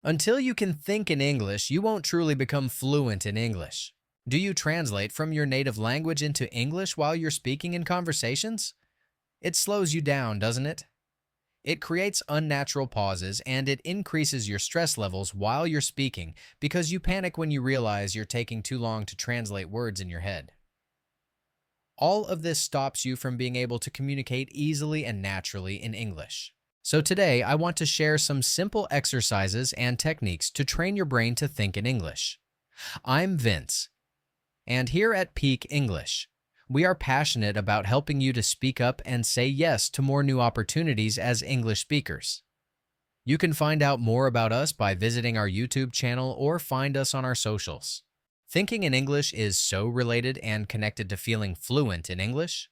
Until you can think in English, you won't truly become fluent in English. Do you translate from your native language into English while you're speaking in conversations? It slows you down, doesn't it? It creates unnatural pauses and it increases your stress levels while you're speaking because you panic when you realize you're taking too long to translate words in your head. All of this stops you from being able to communicate easily and naturally in English. So today, I want to share some simple exercises and techniques to train your brain to think in English. I'm Vince, and here at Peak English, we are passionate about helping you to speak up and say yes to more new opportunities as English speakers. You can find out more about us by visiting our YouTube channel or find us on our socials. Thinking in English is so related and connected to feeling fluent in English.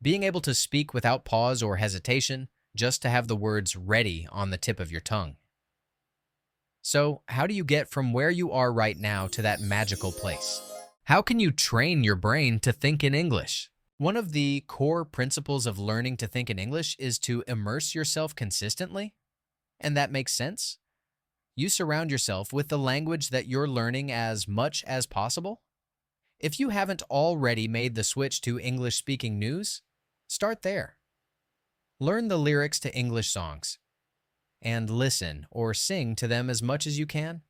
Being able to speak without pause or hesitation, just to have the words ready on the tip of your tongue. So, how do you get from where you are right now to that magical place? How can you train your brain to think in English? One of the core principles of learning to think in English is to immerse yourself consistently. And that makes sense. You surround yourself with the language that you're learning as much as possible. If you haven't already made the switch to English-speaking news, start there. Learn the lyrics to English songs and listen or sing to them as much as you can.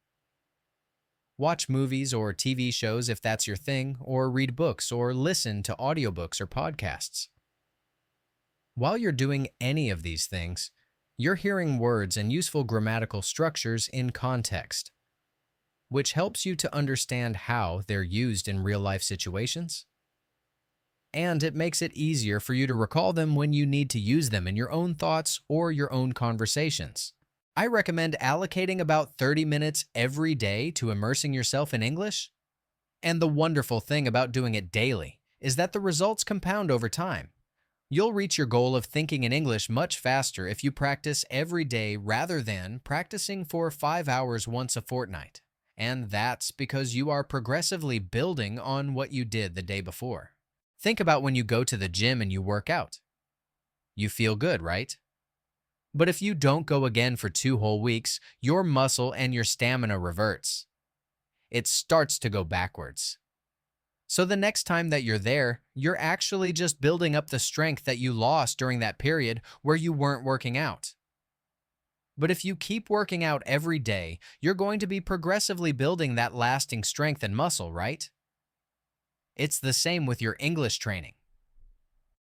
Watch movies or TV shows if that's your thing, or read books or listen to audiobooks or podcasts. While you're doing any of these things, you're hearing words and useful grammatical structures in context, which helps you to understand how they're used in real-life situations. And it makes it easier for you to recall them when you need to use them in your own thoughts or your own conversations. I recommend allocating about 30 minutes every day to immersing yourself in English. And the wonderful thing about doing it daily is that the results compound over time. You'll reach your goal of thinking in English much faster if you practice every day rather than practicing for 5 hours once a fortnight. And that's because you are progressively building on what you did the day before. Think about when you go to the gym and you work out. You feel good, right? But if you don't go again for 2 whole weeks, your muscle and your stamina reverts. It starts to go backwards. So the next time that you're there, you're actually just building up the strength that you lost during that period where you weren't working out. But if you keep working out every day, you're going to be progressively building that lasting strength and muscle, right? It's the same with your English training.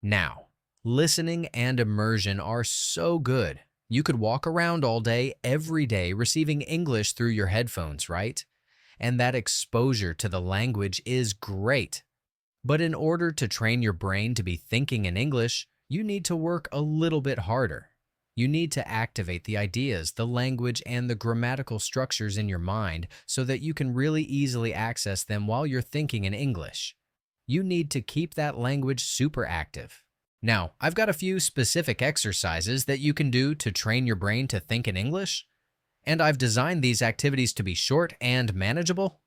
Now, listening and immersion are so good. You could walk around all day, every day, receiving English through your headphones, right? And that exposure to the language is great. But in order to train your brain to be thinking in English, you need to work a little bit harder. You need to activate the ideas, the language, and the grammatical structures in your mind so that you can really easily access them while you're thinking in English. You need to keep that language super active. Now, I've got a few specific exercises that you can do to train your brain to think in English, and I've designed these activities to be short and manageable.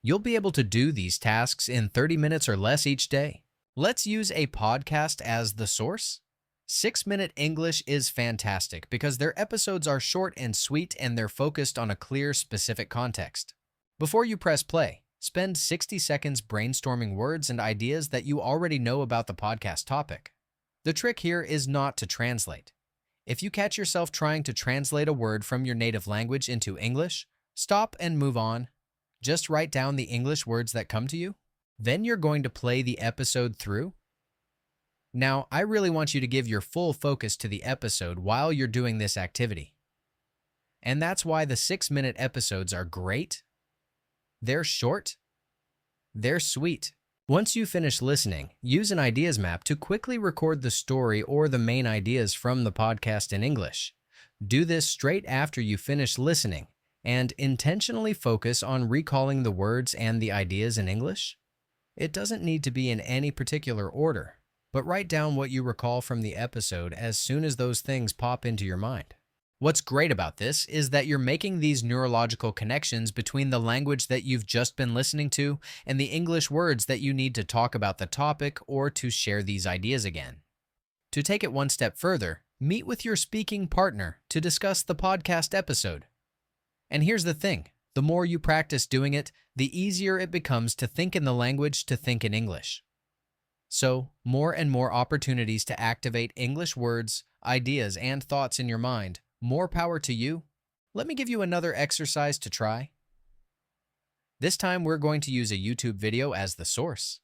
You'll be able to do these tasks in 30 minutes or less each day. Let's use a podcast as the source. 6-Minute English is fantastic because their episodes are short and sweet and they're focused on a clear, specific context. Before you press play, spend 60 seconds brainstorming words and ideas that you already know about the podcast topic. The trick here is not to translate. If you catch yourself trying to translate a word from your native language into English, stop and move on. Just write down the English words that come to you. Then you're going to play the episode through. Now, I really want you to give your full focus to the episode while you're doing this activity. And that's why the 6-minute episodes are great. They're short. They're sweet. Once you finish listening, use an ideas map to quickly record the story or the main ideas from the podcast in English. Do this straight after you finish listening and intentionally focus on recalling the words and the ideas in English. It doesn't need to be in any particular order, but write down what you recall from the episode as soon as those things pop into your mind. What's great about this is that you're making these neurological connections between the language that you've just been listening to and the English words that you need to talk about the topic or to share these ideas again. To take it one step further, meet with your speaking partner to discuss the podcast episode. And here's the thing, the more you practice doing it, the easier it becomes to think in the language to think in English. So, more and more opportunities to activate English words, ideas, and thoughts in your mind. More power to you. Let me give you another exercise to try. This time we're going to use a YouTube video as the source.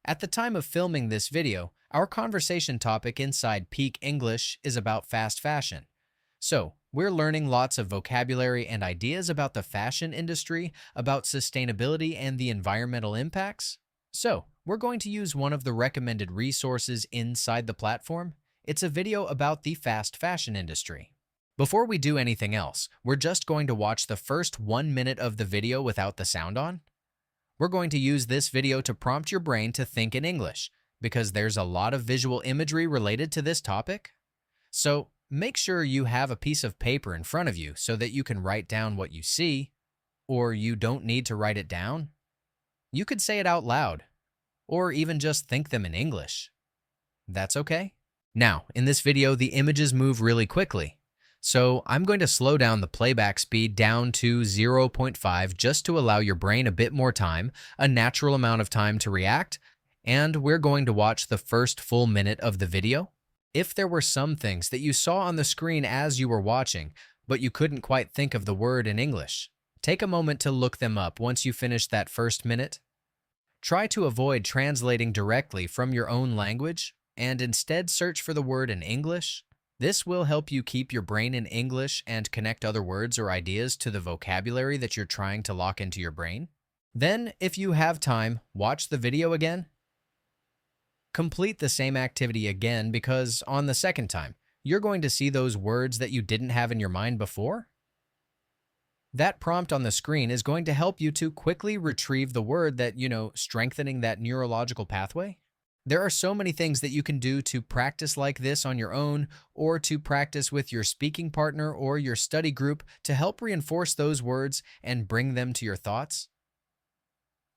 At the time of filming this video, our conversation topic inside Peak English is about fast fashion. So, we're learning lots of vocabulary and ideas about the fashion industry, about sustainability and the environmental impacts. So, we're going to use one of the recommended resources inside the platform. It's a video about the fast fashion industry. Before we do anything else, we're just going to watch the first 1 minute of the video without the sound on. We're going to use this video to prompt your brain to think in English, because there's a lot of visual imagery related to this topic. So, make sure you have a piece of paper in front of you so that you can write down what you see, or you don't need to write it down. You could say it out loud, or even just think them in English. That's okay. Now, in this video, the images move really quickly, so I'm going to slow down the playback speed down to 0.5 just to allow your brain a bit more time, a natural amount of time to react, and we're going to watch the first full minute of the video. If there were some things that you saw on the screen as you were watching, but you couldn't quite think of the word in English, take a moment to look them up once you finish that first minute. Try to avoid translating directly from your own language and instead search for the word in English. This will help you keep your brain in English and connect other words or ideas to the vocabulary that you're trying to lock into your brain. Then, if you have time, watch the video again. Complete the same activity again because on the second time, you're going to see those words that you didn't have in your mind before. That prompt on the screen is going to help you to quickly retrieve the word that, strengthening that neurological pathway. There are so many things that you can do to practice like this on your own or to practice with your speaking partner or your study group to help reinforce those words and bring them to your thoughts.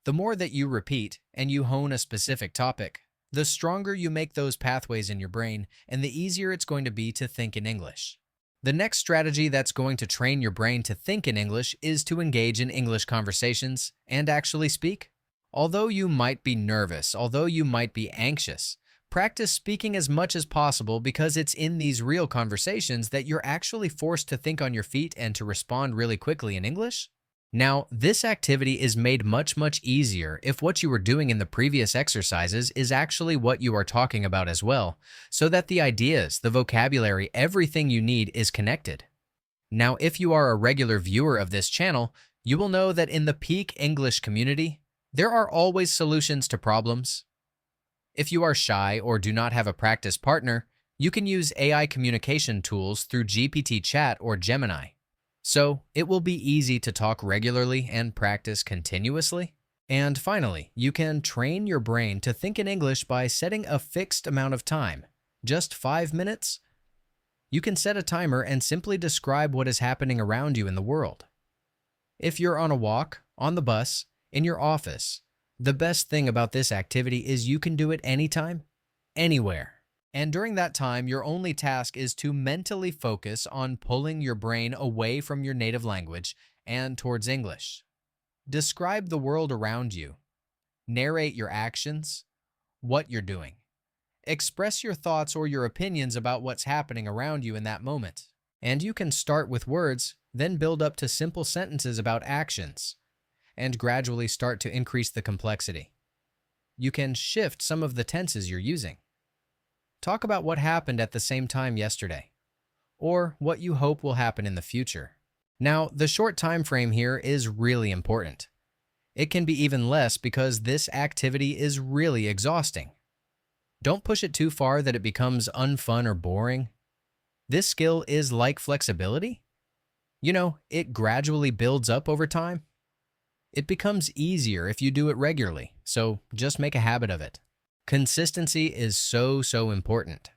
The more that you repeat and you hone a specific topic, the stronger you make those pathways in your brain and the easier it's going to be to think in English. The next strategy that's going to train your brain to think in English is to engage in English conversations and actually speak. Although you might be nervous, although you might be anxious, practice speaking as much as possible because it's in these real conversations that you're actually forced to think on your feet and to respond really quickly in English. Now, this activity is made much easier if what you were doing in the previous exercises is actually what you are talking about as well, so that the ideas, the vocabulary, everything you need is connected. Now, if you are a regular viewer of this channel, you will know that in the Peak English community, there are always solutions to problems. If you are shy or do not have a practice partner, you can use AI communication tools through GPT Chat or Gemini. So, it will be easy to talk regularly and practice continuously. And finally, you can train your brain to think in English by setting a fixed amount of time, just 5 minutes. You can set a timer and simply describe what is happening around you in the world. If you're on a walk, on the bus, in your office, the best thing about this activity is you can do it anytime, anywhere. And during that time, your only task is to mentally focus on pulling your brain away from your native language and towards English. Describe the world around you. Narrate your actions, what you're doing. Express your thoughts or your opinions about what's happening around you in that moment. And you can start with words, then build up to simple sentences about actions, and gradually start to increase the complexity. You can shift some of the tenses you're using. Talk about what happened at the same time yesterday, or what you hope will happen in the future. Now, the short time frame here is really important. It can be even less because this activity is really exhausting. Don't push it too far that it becomes unfun or boring. This skill is like flexibility. It gradually builds up over time. It becomes easier if you do it regularly, so just make a habit of it. Consistency is so important.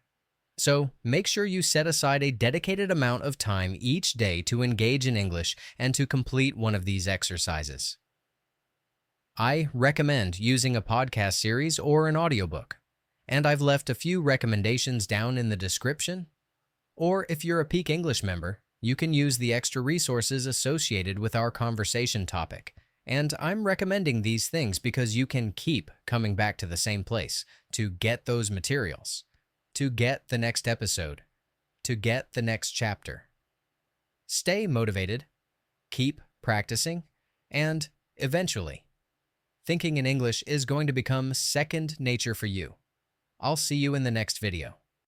So make sure you set aside a dedicated amount of time each day to engage in English and to complete one of these exercises. I recommend using a podcast series or an audiobook, and I've left a few recommendations down in the description. Or if you're a Peak English member, You can use the extra resources associated with our conversation topic. And I'm recommending these things because you can keep coming back to the same place to get those materials, to get the next episode, to get the next chapter. Stay motivated, keep practicing, and eventually, thinking in English is going to become second nature for you. I'll see you in the next video.